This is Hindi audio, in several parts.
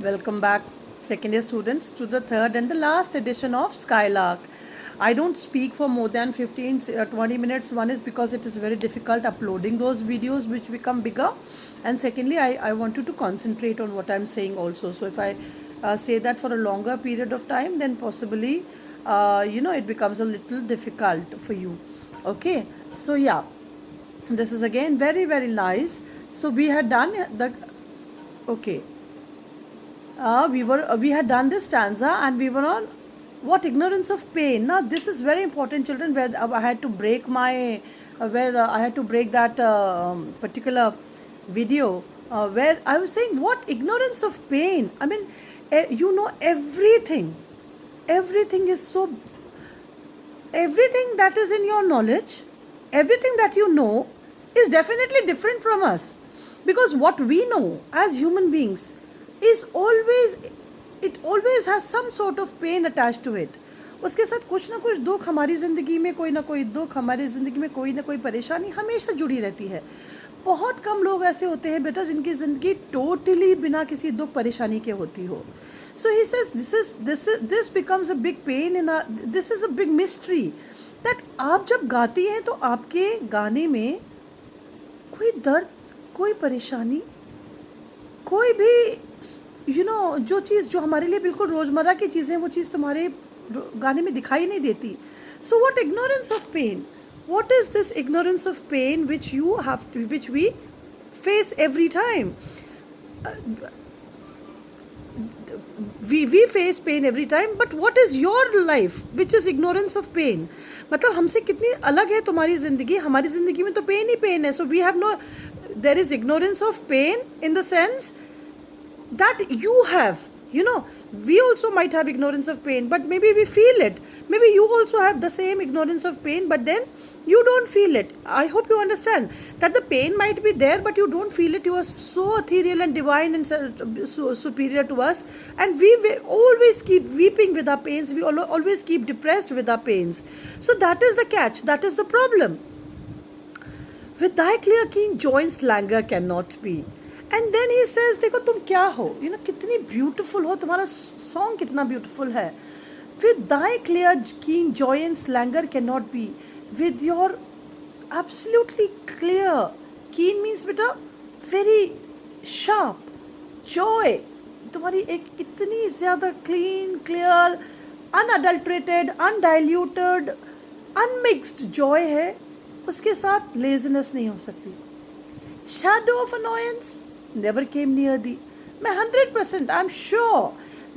Welcome back, second year students, to the third and the last edition of Skylark. I don't speak for more than 15 20 minutes. One is because it is very difficult uploading those videos which become bigger, and secondly, I want you to concentrate on what I'm saying also. So, if I say that for a longer period of time, then possibly, it becomes a little difficult for you. Okay, so yeah, this is again very, very nice. So, we had done the okay we had done this stanza and we were on what ignorance of pain. Now this is very important, children, where I had to break my where I had to break that particular video where I was saying what ignorance of pain. I mean, everything. Everything is so. Everything that is in your knowledge, everything that you know, is definitely different from us, because what we know as human beings is always, it always has some sort of pain attached to it. उसके साथ कुछ ना कुछ दुख, हमारी ज़िंदगी में कोई ना कोई दुख, हमारी ज़िंदगी में कोई ना कोई परेशानी हमेशा जुड़ी रहती है. बहुत कम लोग ऐसे होते हैं बेटा जिनकी ज़िंदगी टोटली बिना किसी दुख परेशानी के होती हो. So he says this becomes a big pain in our, this is a big mystery that आप जब गाती हैं तो आपके गाने में कोई दर्द, कोई परेशानी, कोई भी जो चीज़ जो हमारे लिए बिल्कुल रोज़मर्रा की चीज़ें, वो चीज़ तुम्हारे गाने में दिखाई नहीं देती. So what ignorance of pain, what is this ignorance of pain which we face every time? We face pain every time, but what is your life which is ignorance of pain? मतलब हमसे कितनी अलग है तुम्हारी ज़िंदगी, हमारी ज़िंदगी में तो पेन ही पेन है. So we have no, there is ignorance of pain in the sense that you have, we also might have ignorance of pain, but maybe we feel it. Maybe you also have the same ignorance of pain, but then you don't feel it. I hope you understand that the pain might be there, but you don't feel it. You are so ethereal and divine and so superior to us, and we always keep weeping with our pains. We always keep depressed with our pains. So that is the catch. That is the problem. With thy clear keen joints languor cannot be. And then he says, देखो तुम क्या हो, कितनी ब्यूटिफुल हो, तुम्हारा सॉन्ग कितना ब्यूटिफुल है. With thy clear keen joy and languor cannot be. With your absolutely clear, keen means बेटा वेरी शार्प, जॉय तुम्हारी एक इतनी ज़्यादा clean, clear, unadulterated, undiluted, unmixed joy है, उसके साथ लेजीनेस नहीं हो सकती. Shadow of annoyance never came near thee. मैं 100%, I'm sure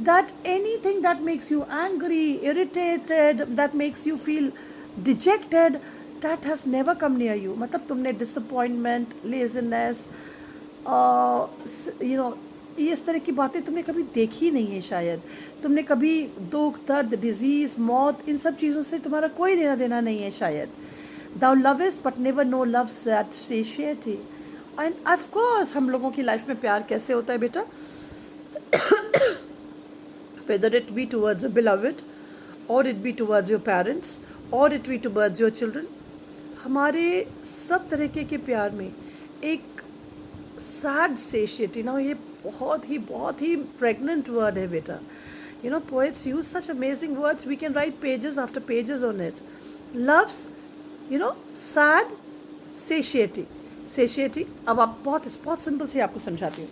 that anything that makes you angry, irritated, that makes you feel dejected, that has never come near you. मतलब तुमने disappointment, laziness, ये इस तरह की बातें तुमने कभी देखी नहीं है शायद. तुमने कभी दुख, दर्द, डिजीज, मौत, इन सब चीज़ों से तुम्हारा कोई लेना देना नहीं है शायद. Thou lovest but never know love's that satiety. And of course हम लोगों की लाइफ में प्यार कैसे होता है बेटा, whether it be towards a beloved or it be towards your parents or it be towards your children, हमारे सब तरीके के प्यार में एक सैड सेशियटी ना, ये बहुत ही प्रेग्नेंट वर्ड है बेटा. Poets use such amazing words, we can write pages after pages on it. Love's sad satiety. अब आप बहुत सिंपल से आपको समझाती हूँ.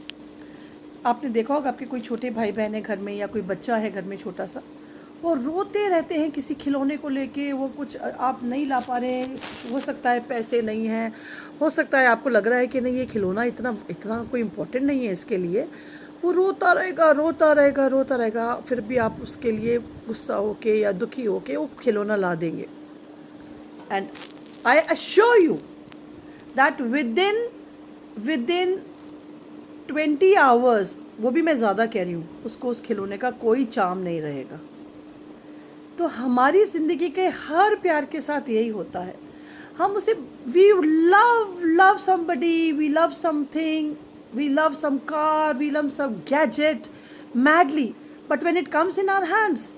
आपने देखा होगा आपके कोई छोटे भाई बहन है घर में, या कोई बच्चा है घर में छोटा सा, वो रोते रहते हैं किसी खिलौने को लेके, वो कुछ आप नहीं ला पा रहे हैं, हो सकता है पैसे नहीं हैं, हो सकता है आपको लग रहा है कि नहीं ये खिलौना इतना कोई इम्पोर्टेंट नहीं है इसके लिए. वो रोता रहेगा, फिर भी आप उसके लिए गुस्सा होके या दुखी होके वो खिलौना ला देंगे. And I assure you that within 20 hours, वो भी मैं ज़्यादा कह रही हूँ, उसको उस खिलौने का कोई चार्म नहीं रहेगा. तो हमारी ज़िंदगी के हर प्यार के साथ यही होता है. हम उसे we love somebody, we love something, we love some car, we love some gadget madly, but when it comes in our hands,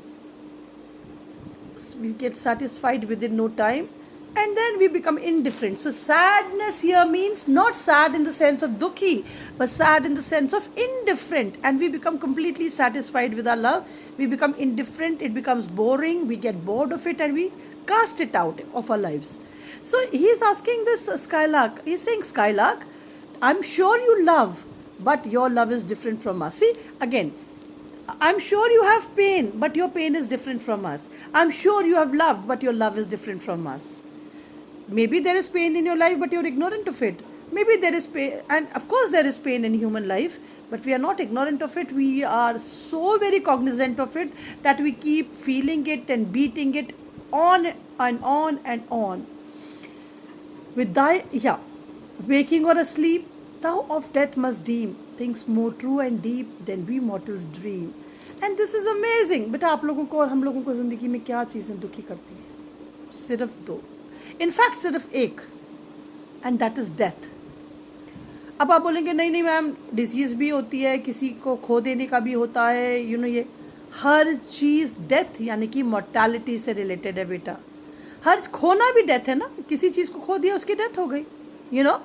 we get satisfied within no time, and then we become indifferent. So sadness here means not sad in the sense of dukhi, but sad in the sense of indifferent, and we become completely satisfied with our love. We become indifferent, it becomes boring, we get bored of it, and we cast it out of our lives. So he is asking this Skylark, he is saying, Skylark, I'm sure you love, but your love is different from us. See, again, I'm sure you have pain, but your pain is different from us. I'm sure you have loved, but your love is different from us. Maybe there is pain in your life, but you're ignorant of it. Maybe there is pain, and of course there is pain in human life, but we are not ignorant of it. We are so very cognizant of it that we keep feeling it and beating it on and on and on. With thy, yeah, waking or asleep, thou of death must deem things more true and deep than we mortals dream. And this is amazing. बेटा आप लोगों को और हम लोगों को ज़िंदगी में क्या चीज़ें दुखी करती हैं? सिर्फ दो, इनफैक्ट सिर्फ एक, एंड दैट इज़ डेथ. अब आप बोलेंगे नहीं नहीं मैम, डिजीज़ भी होती है, किसी को खो देने का भी होता है, यू नो, ये हर चीज़ डेथ यानी कि मॉर्टैलिटी से रिलेटेड है बेटा. हर खोना भी डेथ है ना, किसी चीज़ को खो दिया उसकी डेथ हो गई. यू नो,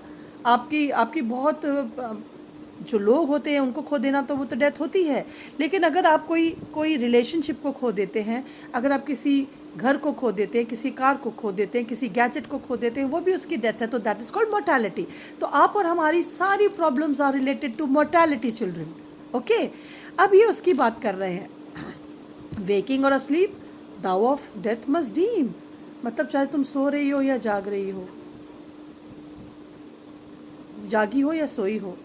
आपकी बहुत जो लोग होते हैं उनको खो देना तो वो तो डेथ होती है. लेकिन अगर आप कोई रिलेशनशिप को खो देते हैं, अगर आप किसी घर को खो देते हैं, किसी कार को खो देते हैं, किसी गैजेट को खो देते हैं, वो भी उसकी डेथ है. तो दैट इज़ कॉल्ड मोर्टैलिटी. तो आप और हमारी सारी problems are related to mortality children. Okay, अब ये उसकी बात कर रहे हैं. वेकिंग और asleep, thou of death must deem, मतलब चाहे तुम सो रही हो या जाग रही हो, जागी हो या सोई हो,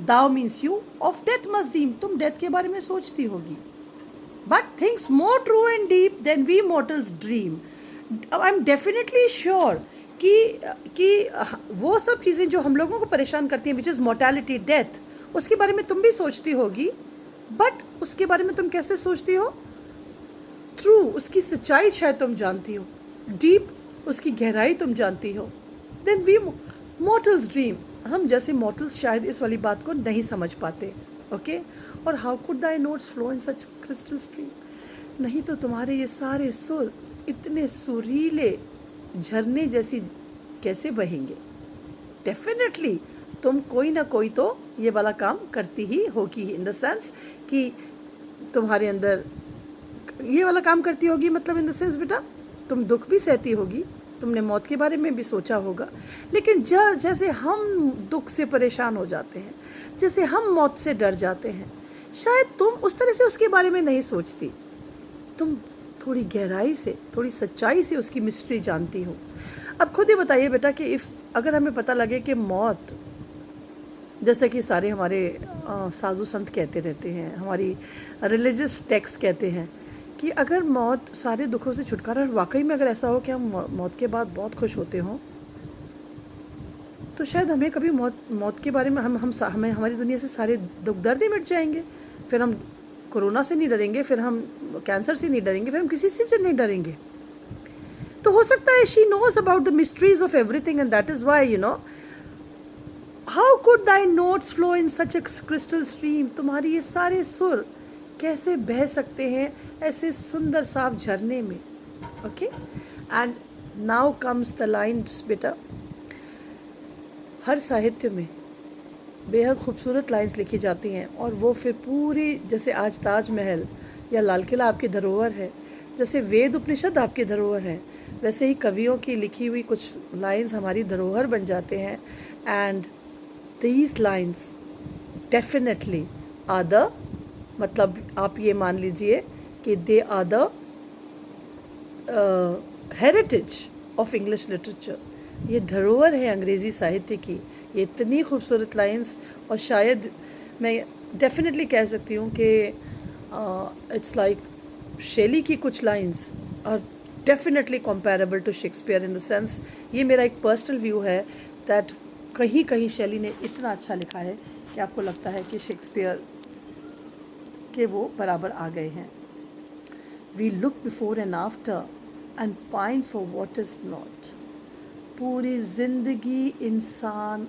thou means you of death must deem, तुम डेथ के बारे में सोचती होगी. But things more true and deep than we mortals dream. I am definitely sure कि वो सब चीज़ें जो हम लोगों को परेशान करती हैं, विच इज़ मॉर्टैलिटी, डेथ, उसके बारे में तुम भी सोचती होगी. बट उसके बारे में तुम कैसे सोचती हो? ट्रू, उसकी सच्चाई शायद तुम जानती हो, डीप, उसकी गहराई तुम जानती हो. देन वी मॉर्टल्स ड्रीम, हम जैसे मॉर्टल्स शायद इस वाली बात को नहीं समझ पाते. ओके, और how could thy notes flow in such crystal stream, नहीं तो तुम्हारे ये सारे सुर इतने सुरीले झरने जैसी कैसे बहेंगे. डेफिनेटली तुम कोई ना कोई तो ये वाला काम करती ही होगी, इन द सेंस कि तुम्हारे अंदर ये वाला काम करती होगी, मतलब इन द सेंस बेटा तुम दुख भी सहती होगी, तुमने मौत के बारे में भी सोचा होगा. लेकिन जैसे हम दुख से परेशान हो जाते हैं, जैसे हम मौत से डर जाते हैं, शायद तुम उस तरह से उसके बारे में नहीं सोचती. तुम थोड़ी गहराई से, थोड़ी सच्चाई से उसकी मिस्ट्री जानती हो. अब खुद ही बताइए बेटा कि अगर हमें पता लगे कि मौत, जैसे कि सारे हमारे साधु संत कहते रहते हैं, हमारी रिलीजियस टेक्स्ट कहते हैं कि अगर मौत सारे दुखों से छुटकारा, और वाकई में अगर ऐसा हो कि हम मौत के बाद बहुत खुश होते हों, तो शायद हमें कभी मौत के बारे में हमें हमारी दुनिया से सारे दुख दर्द ही मिट जाएंगे. फिर हम कोरोना से नहीं डरेंगे, फिर हम कैंसर से नहीं डरेंगे, फिर हम किसी से नहीं डरेंगे. तो हो सकता है she knows about the mysteries of everything, and that is why, you know, how could thy notes flow in such a crystal stream, तुम्हारी ये सारे सुर कैसे बह सकते हैं ऐसे सुंदर साफ झरने में. Okay, and now comes the lines बेटा. हर साहित्य में बेहद खूबसूरत लाइन्स लिखी जाती हैं, और वो फिर पूरी, जैसे आज ताजमहल या लाल किला आपकी धरोहर है, जैसे वेद उपनिषद आपकी धरोहर है, वैसे ही कवियों की लिखी हुई कुछ लाइन्स हमारी धरोहर बन जाते हैं. And these lines definitely are the, मतलब आप ये मान लीजिए कि they are the heritage of English literature. ये धरोहर है अंग्रेज़ी साहित्य की, ये इतनी खूबसूरत लाइन्स. और शायद मैं डेफिनेटली कह सकती हूँ कि इट्स लाइक शेली की कुछ lines are definitely comparable to Shakespeare, in the sense, ये मेरा एक पर्सनल व्यू है दैट कहीं कहीं शेली ने इतना अच्छा लिखा है कि आपको लगता है कि शेक्सपियर के वो बराबर आ गए हैं. We look before and after and pine for what is not. पूरी ज़िंदगी इंसान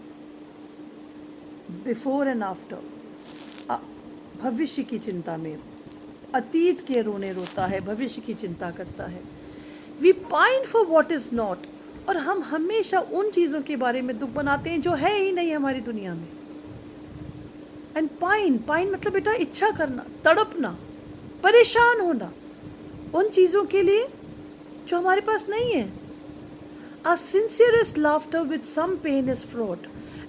बिफोर एंड आफ्टर भविष्य की चिंता में, अतीत के रोने रोता है, भविष्य की चिंता करता है. We pine for what is not, और हम हमेशा उन चीज़ों के बारे में दुख बनाते हैं जो है ही नहीं हमारी दुनिया में. एंड पाइन, पाइन मतलब बेटा इच्छा करना, तड़पना, परेशान होना उन चीज़ों के लिए जो हमारे पास नहीं है. Our sincerest laughter with some pain is fraught,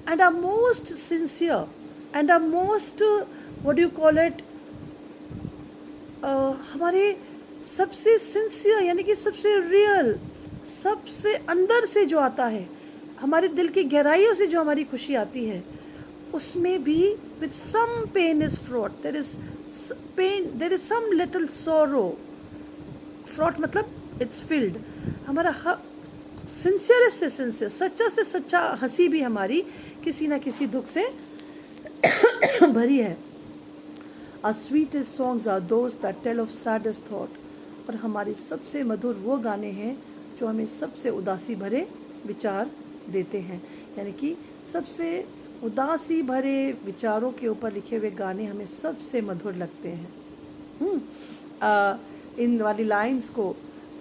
and our most sincere and our most what do you call it, हमारे सबसे सिंसियर यानी कि सबसे रियल, सबसे अंदर से जो आता है, हमारे दिल की गहराइयों से जो हमारी खुशी आती है, उसमें भी with some pain is fraught. There is pain, there is some little sorrow. Fraught मतलब it's filled. हमारा सिंसियरेस्ट से सिंसियर, सच्चा से सच्चा हंसी भी हमारी किसी ना किसी दुख से भरी है. Our sweetest songs are those that tell of saddest thought. और हमारे सबसे मधुर वो गाने हैं जो हमें सबसे उदासी भरे विचार देते हैं. यानी कि सबसे उदासी भरे विचारों के ऊपर लिखे हुए गाने हमें सबसे मधुर लगते हैं. इन वाली लाइंस को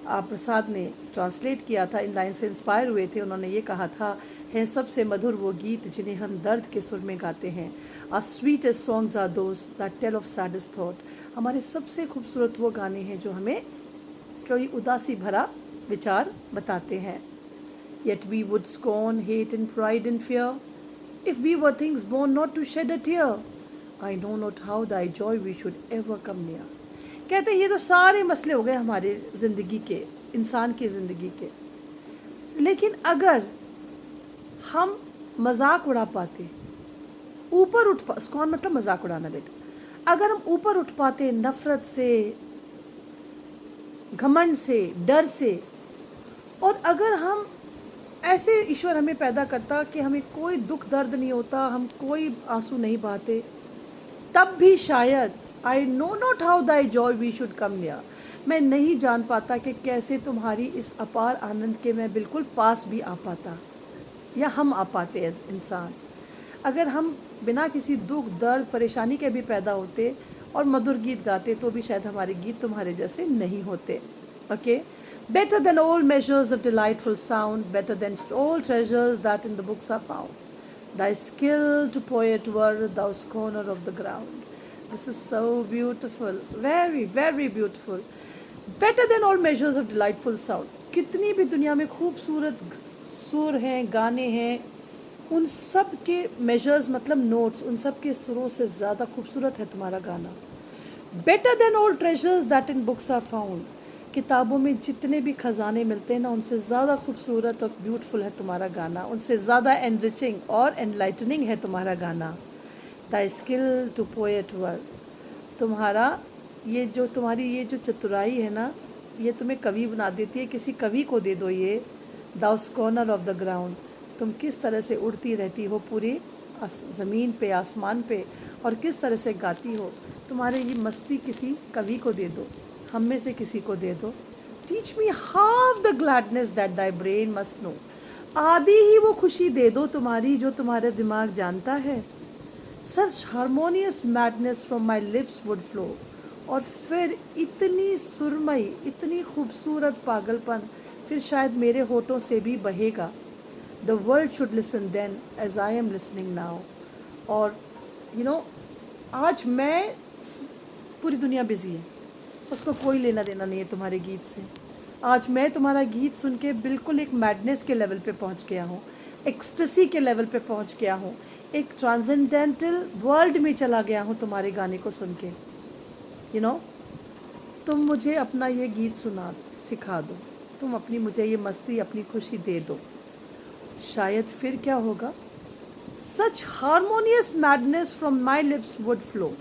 प्रसाद ने ट्रांसलेट किया था, इन लाइन से इंस्पायर हुए थे. उन्होंने ये कहा था, हैं सबसे मधुर वो गीत जिन्हें हम दर्द के सुर में गाते हैं. Our sweetest songs are those that tell of saddest thought. हमारे सबसे खूबसूरत वो गाने हैं जो हमें कोई उदासी भरा विचार बताते हैं. Yet we would scorn hate and pride and fear if we were things born not to shed a tear. I know not how thy joy we should ever come near. कहते हैं ये तो सारे मसले हो गए हमारे ज़िंदगी के, इंसान की ज़िंदगी के. लेकिन अगर हम मजाक उड़ा पाते, ऊपर उठ पा, स्कॉन मतलब मजाक उड़ाना बेटा, अगर हम ऊपर उठ पाते नफ़रत से, घमंड से, डर से, और अगर हम ऐसे ईश्वर हमें पैदा करता कि हमें कोई दुख दर्द नहीं होता, हम कोई आंसू नहीं बहाते, तब भी शायद I know not how thy joy we should come near, मैं नहीं जान पाता कि कैसे तुम्हारी इस अपार आनंद के मैं बिल्कुल पास भी आ पाता, या हम आ पाते एज इंसान. अगर हम बिना किसी दुख दर्द परेशानी के भी पैदा होते और मधुर गीत गाते तो भी शायद हमारे गीत तुम्हारे जैसे नहीं होते. Okay, better than all measures of delightful sound, better than all treasures that in the books are found, thy skill to poet were thou scorner of the ground. This is so beautiful, very very beautiful. Better than all measures of delightful sound. कितनी भी दुनिया में खूबसूरत सुर हैं, गाने हैं, उन सब के मेजर्स मतलब नोट्स, उन सब के सुरों से ज़्यादा खूबसूरत है तुम्हारा गाना. Better than all treasures that in books are found. किताबों में जितने भी ख़जाने मिलते हैं ना, उनसे ज़्यादा खूबसूरत और ब्यूटीफुल है तुम्हारा गाना, उनसे ज़्यादा एनरिचिंग और एनलाइटनिंग है तुम्हारा गाना. द स्किल टू पोएट वर, तुम्हारा ये जो तुम्हारी ये जो चतुराई है ना, ये तुम्हें कवि बना देती है. किसी कवि को दे दो ये, the corner of the ground, तुम किस तरह से उड़ती रहती हो पूरी ज़मीन पे, आसमान पे, और किस तरह से गाती हो. तुम्हारे ये मस्ती किसी कवि को दे दो, हम में से किसी को दे दो. Teach me half the gladness that thy brain must know, आधी ही वो खुशी दे दो तुम्हारी जो तुम्हारा दिमाग जानता है. Such harmonious madness from my lips would flow, और फिर इतनी सुरमई, इतनी खूबसूरत पागलपन फिर शायद मेरे होठों से भी बहेगा. The world should listen then as I am listening now. और यू नो, आज मैं, पूरी दुनिया बिजी है, उसको कोई लेना देना नहीं है तुम्हारे गीत से. आज मैं तुम्हारा गीत सुन के बिल्कुल एक मैडनेस के लेवल पे पहुंच गया हूँ, एक्सटेसी के लेवल पे पहुंच गया हूँ, एक ट्रांसेंडेंटल वर्ल्ड में चला गया हूँ तुम्हारे गाने को सुन के. यू नो, तुम मुझे अपना ये गीत सिखा दो, तुम अपनी मुझे ये मस्ती, अपनी खुशी दे दो. शायद फिर क्या होगा, such harmonious madness from my lips would flow,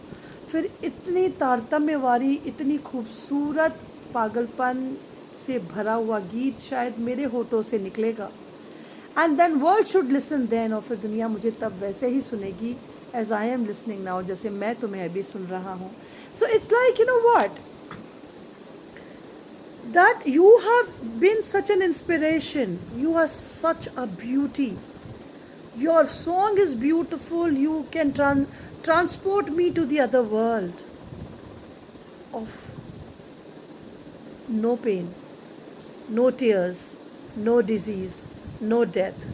फिर इतनी तारतम्य वाली, इतनी खूबसूरत पागलपन से भरा हुआ गीत शायद मेरे होठों से निकलेगा. And then world should listen then, और फिर दुनिया मुझे तब वैसे ही सुनेगी as I am listening now, जैसे मैं तुम्हें अभी सुन रहा हूँ. So it's like, you know what, that you have been such an inspiration, you are such a beauty, your song is beautiful, you can transport me to the other world of no pain, no tears, no disease, no death.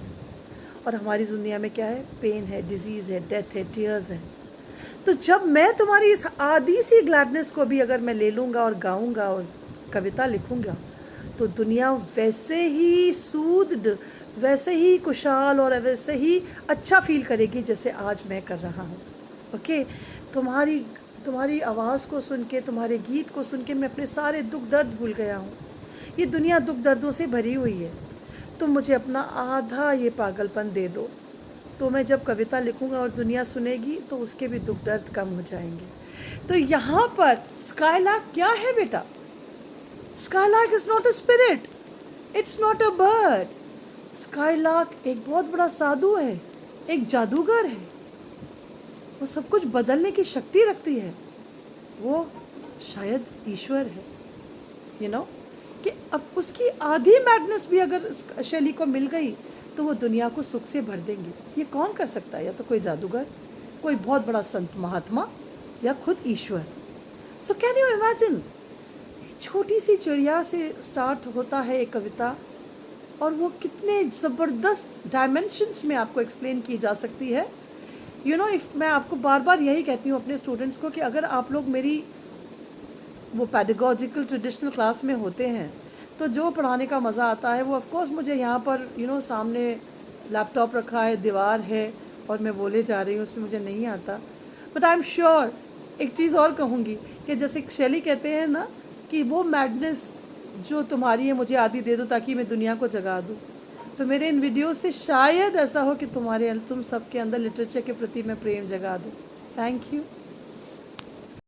और हमारी दुनिया में क्या है? पेन है, डिजीज़ है, डेथ है, टीयर्स है। तो जब मैं तुम्हारी इस आधी सी ग्लैडनेस को भी अगर मैं ले लूँगा और गाऊँगा और कविता लिखूँगा, तो दुनिया वैसे ही सूद, वैसे ही खुशहाल और वैसे ही अच्छा फील करेगी जैसे आज मैं कर रहा हूँ। ओके, तुम्हारी तुम्हारी आवाज़ को सुन के, तुम्हारे गीत को सुन के मैं अपने सारे दुख दर्द भूल गया हूँ। ये दुनिया दुख दर्दों से भरी हुई है। तुम मुझे अपना आधा ये पागलपन दे दो, तो मैं जब कविता लिखूँगा और दुनिया सुनेगी तो उसके भी दुख दर्द कम हो जाएंगे। तो यहाँ पर स्काईलार्क क्या है बेटा? Skylark is not a spirit, it's not a bird. Skylark एक बहुत बड़ा साधु है, एक जादूगर है। वो सब कुछ बदलने की शक्ति रखती है। वो शायद ईश्वर है, यू नो, कि अब उसकी आधी मैडनेस भी अगर शैली को मिल गई तो वो दुनिया को सुख से भर देंगे। ये कौन कर सकता है? या तो कोई जादूगर, कोई बहुत बड़ा संत महात्मा, या खुद ईश्वर। सो कैन यू इमेजिन, छोटी सी चिड़िया से स्टार्ट होता है एक कविता, और वो कितने ज़बरदस्त डायमेंशंस में आपको एक्सप्लेन की जा सकती है। यू नो, इफ़ मैं आपको बार बार यही कहती हूँ अपने स्टूडेंट्स को कि अगर आप लोग मेरी वो पैडागॉजिकल ट्रेडिशनल क्लास में होते हैं तो जो पढ़ाने का मज़ा आता है वो ऑफ कोर्स मुझे यहाँ पर सामने लैपटॉप रखा है, दीवार है और मैं बोले जा रही हूँ, उसमें मुझे नहीं आता। बट आई एम श्योर, एक चीज़ और कहूँगी कि जैसे शैली कहते हैं ना कि वो मैडनेस जो तुम्हारी है मुझे आधी दे दो ताकि मैं दुनिया को जगा दूँ। तो मेरे इन वीडियोस से शायद ऐसा हो कि तुम सबके अंदर लिटरेचर के प्रति मैं प्रेम जगा दूँ। Thank you.